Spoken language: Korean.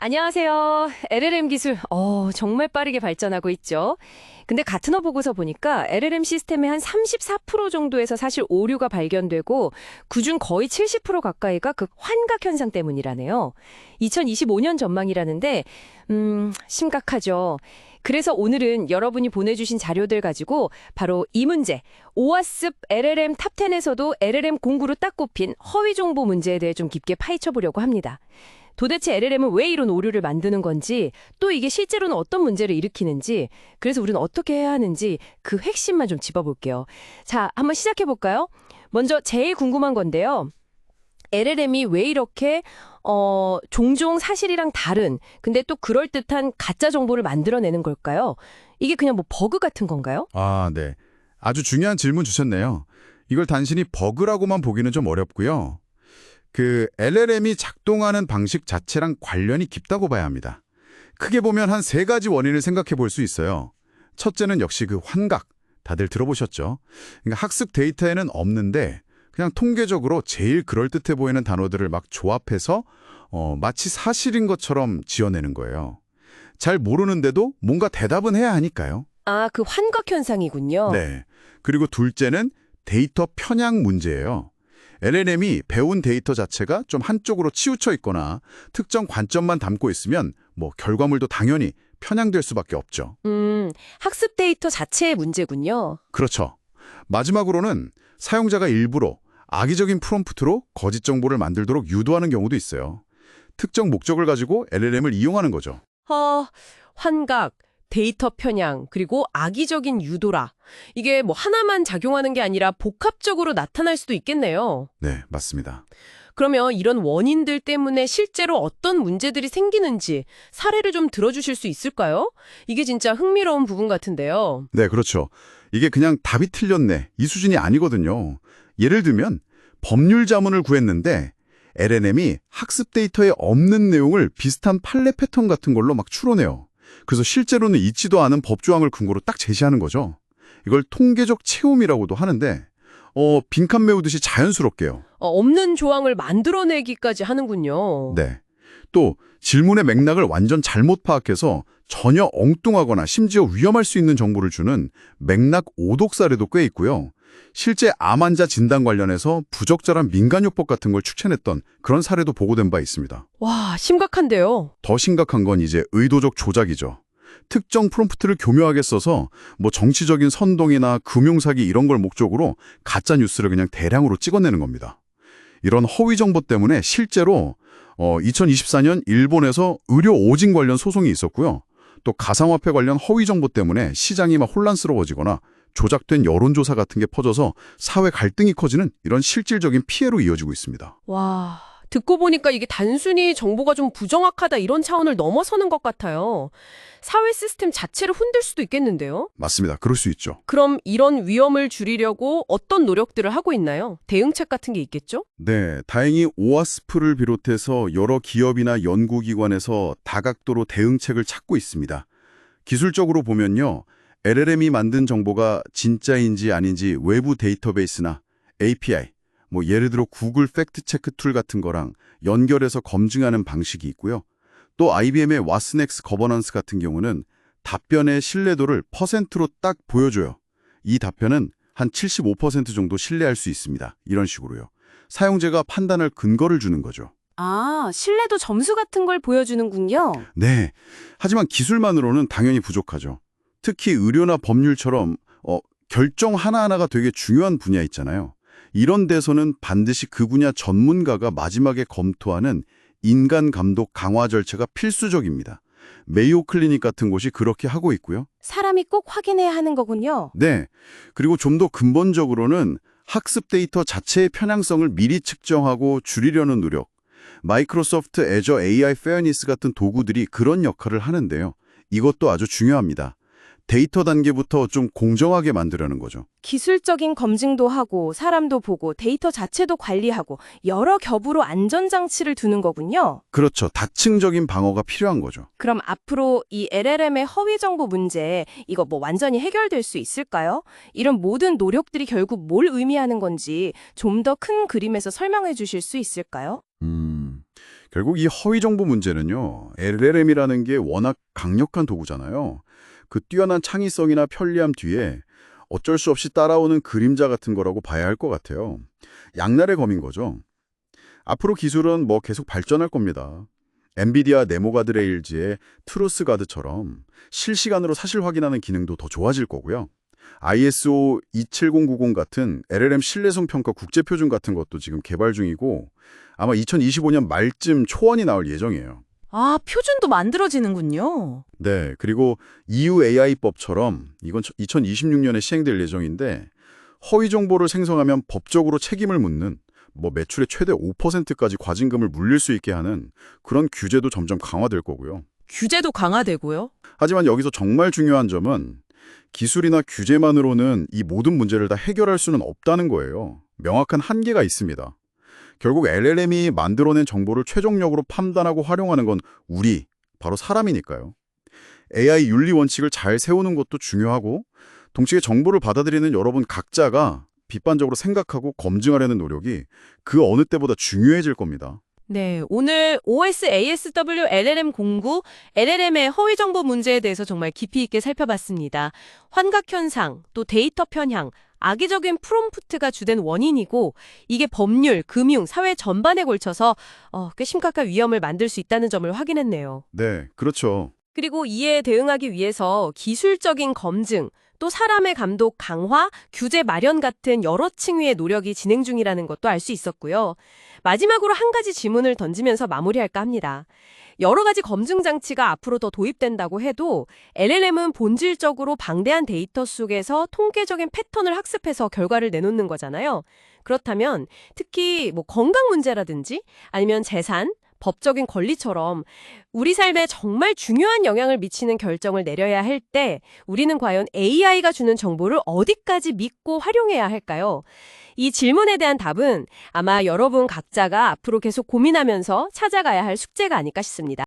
안녕하세요. LLM 기술, 정말 빠르게 발전하고 있죠. 근데 가트너 보고서 보니까 LLM 시스템의 한 34% 정도에서 사실 오류가 발견되고 그중 거의 70% 가까이가 그 환각 현상 때문이라네요. 2025년 전망이라는데, 심각하죠. 그래서 오늘은 여러분이 보내주신 자료들 가지고 바로 이 문제, 오아습 LLM 탑10에서도 LLM 공구로 딱 꼽힌 허위 정보 문제에 대해 좀 깊게 파헤쳐 보려고 합니다. 도대체 LLM은 왜 이런 오류를 만드는 건지, 또 이게 실제로는 어떤 문제를 일으키는지, 그래서 우리는 어떻게 해야 하는지 그 핵심만 좀 짚어볼게요. 자, 한번 시작해볼까요? 먼저 제일 궁금한 건데요. LLM이 왜 이렇게 종종 사실이랑 다른, 근데 또 그럴듯한 가짜 정보를 만들어내는 걸까요? 이게 그냥 뭐 버그 같은 건가요? 네. 아주 중요한 질문 주셨네요. 이걸 단순히 버그라고만 보기는 좀 어렵고요. LLM이 작동하는 방식 자체랑 관련이 깊다고 봐야 합니다. 크게 보면 한 세 가지 원인을 생각해 볼 수 있어요. 첫째는 역시 그 환각. 다들 들어보셨죠? 그러니까 학습 데이터에는 없는데 그냥 통계적으로 제일 그럴듯해 보이는 단어들을 막 조합해서 마치 사실인 것처럼 지어내는 거예요. 잘 모르는데도 뭔가 대답은 해야 하니까요. 아, 그 환각 현상이군요. 네. 그리고 둘째는 데이터 편향 문제예요. LLM이 배운 데이터 자체가 좀 한쪽으로 치우쳐 있거나 특정 관점만 담고 있으면 결과물도 당연히 편향될 수밖에 없죠. 학습 데이터 자체의 문제군요. 그렇죠. 마지막으로는 사용자가 일부러 악의적인 프롬프트로 거짓 정보를 만들도록 유도하는 경우도 있어요. 특정 목적을 가지고 LLM을 이용하는 거죠. 환각, 데이터 편향, 그리고 악의적인 유도라. 이게 하나만 작용하는 게 아니라 복합적으로 나타날 수도 있겠네요. 네, 맞습니다. 그러면 이런 원인들 때문에 실제로 어떤 문제들이 생기는지 사례를 좀 들어주실 수 있을까요? 이게 진짜 흥미로운 부분 같은데요. 네, 그렇죠. 이게 그냥 답이 틀렸네. 이 수준이 아니거든요. 예를 들면 법률 자문을 구했는데 LLM이 학습 데이터에 없는 내용을 비슷한 판례 패턴 같은 걸로 막 추론해요. 그래서 실제로는 있지도 않은 법조항을 근거로 딱 제시하는 거죠. 이걸 통계적 체험이라고도 하는데 빈칸 메우듯이 자연스럽게요. 없는 조항을 만들어내기까지 하는군요. 네. 또 질문의 맥락을 완전 잘못 파악해서 전혀 엉뚱하거나 심지어 위험할 수 있는 정보를 주는 맥락 오독 사례도 꽤 있고요. 실제 암 환자 진단 관련해서 부적절한 민간요법 같은 걸 추천했던 그런 사례도 보고된 바 있습니다. 와, 심각한데요. 더 심각한 건 이제 의도적 조작이죠. 특정 프롬프트를 교묘하게 써서 정치적인 선동이나 금융사기 이런 걸 목적으로 가짜 뉴스를 그냥 대량으로 찍어내는 겁니다. 이런 허위 정보 때문에 실제로 2024년 일본에서 의료 오진 관련 소송이 있었고요. 또 가상화폐 관련 허위 정보 때문에 시장이 막 혼란스러워지거나 조작된 여론조사 같은 게 퍼져서 사회 갈등이 커지는 이런 실질적인 피해로 이어지고 있습니다. 와, 듣고 보니까 이게 단순히 정보가 좀 부정확하다 이런 차원을 넘어서는 것 같아요. 사회 시스템 자체를 흔들 수도 있겠는데요? 맞습니다. 그럴 수 있죠. 그럼 이런 위험을 줄이려고 어떤 노력들을 하고 있나요? 대응책 같은 게 있겠죠? 네, 다행히 오아스프를 비롯해서 여러 기업이나 연구기관에서 다각도로 대응책을 찾고 있습니다. 기술적으로 보면요. LLM이 만든 정보가 진짜인지 아닌지 외부 데이터베이스나 API, 예를 들어 구글 팩트체크 툴 같은 거랑 연결해서 검증하는 방식이 있고요. 또 IBM의 와스넥스 거버넌스 같은 경우는 답변의 신뢰도를 퍼센트로 딱 보여줘요. 이 답변은 한 75% 정도 신뢰할 수 있습니다. 이런 식으로요. 사용자가 판단할 근거를 주는 거죠. 아, 신뢰도 점수 같은 걸 보여주는군요. 네, 하지만 기술만으로는 당연히 부족하죠. 특히 의료나 법률처럼 결정 하나하나가 되게 중요한 분야 있잖아요. 이런 데서는 반드시 그 분야 전문가가 마지막에 검토하는 인간 감독 강화 절차가 필수적입니다. 메이오 클리닉 같은 곳이 그렇게 하고 있고요. 사람이 꼭 확인해야 하는 거군요. 네, 그리고 좀 더 근본적으로는 학습 데이터 자체의 편향성을 미리 측정하고 줄이려는 노력. 마이크로소프트 애저 AI 페어니스 같은 도구들이 그런 역할을 하는데요. 이것도 아주 중요합니다. 데이터 단계부터 좀 공정하게 만들려는 거죠. 기술적인 검증도 하고 사람도 보고 데이터 자체도 관리하고 여러 겹으로 안전장치를 두는 거군요. 그렇죠. 다층적인 방어가 필요한 거죠. 그럼 앞으로 이 LLM의 허위 정보 문제 이거 완전히 해결될 수 있을까요? 이런 모든 노력들이 결국 뭘 의미하는 건지 좀 더 큰 그림에서 설명해 주실 수 있을까요? 결국 이 허위 정보 문제는요. LLM이라는 게 워낙 강력한 도구잖아요. 그 뛰어난 창의성이나 편리함 뒤에 어쩔 수 없이 따라오는 그림자 같은 거라고 봐야 할 것 같아요. 양날의 검인 거죠. 앞으로 기술은 뭐 계속 발전할 겁니다. 엔비디아 네모가드레일즈의 트루스가드처럼 실시간으로 사실 확인하는 기능도 더 좋아질 거고요. ISO 27090 같은 LLM 신뢰성 평가 국제 표준 같은 것도 지금 개발 중이고 아마 2025년 말쯤 초원이 나올 예정이에요. 아, 표준도 만들어지는군요. 네, 그리고 EU AI법처럼 이건 2026년에 시행될 예정인데 허위 정보를 생성하면 법적으로 책임을 묻는 뭐 매출의 최대 5%까지 과징금을 물릴 수 있게 하는 그런 규제도 점점 강화될 거고요. 규제도 강화되고요. 하지만 여기서 정말 중요한 점은 기술이나 규제만으로는 이 모든 문제를 다 해결할 수는 없다는 거예요. 명확한 한계가 있습니다. 결국 LLM이 만들어낸 정보를 최종적으로 판단하고 활용하는 건 우리, 바로 사람이니까요. AI 윤리 원칙을 잘 세우는 것도 중요하고 동시에 정보를 받아들이는 여러분 각자가 비판적으로 생각하고 검증하려는 노력이 그 어느 때보다 중요해질 겁니다. 네, 오늘 OS/ASW LLM 공구, LLM의 허위 정보 문제에 대해서 정말 깊이 있게 살펴봤습니다. 환각 현상, 또 데이터 편향, 악의적인 프롬프트가 주된 원인이고 이게 법률, 금융, 사회 전반에 걸쳐서 꽤 심각한 위험을 만들 수 있다는 점을 확인했네요. 네, 그렇죠. 그리고 이에 대응하기 위해서 기술적인 검증, 또 사람의 감독 강화, 규제 마련 같은 여러 층위의 노력이 진행 중이라는 것도 알 수 있었고요. 마지막으로 한 가지 질문을 던지면서 마무리할까 합니다. 여러 가지 검증 장치가 앞으로 더 도입된다고 해도 LLM은 본질적으로 방대한 데이터 속에서 통계적인 패턴을 학습해서 결과를 내놓는 거잖아요. 그렇다면 특히 뭐 건강 문제라든지 아니면 재산, 법적인 권리처럼 우리 삶에 정말 중요한 영향을 미치는 결정을 내려야 할 때 우리는 과연 AI가 주는 정보를 어디까지 믿고 활용해야 할까요? 이 질문에 대한 답은 아마 여러분 각자가 앞으로 계속 고민하면서 찾아가야 할 숙제가 아닐까 싶습니다.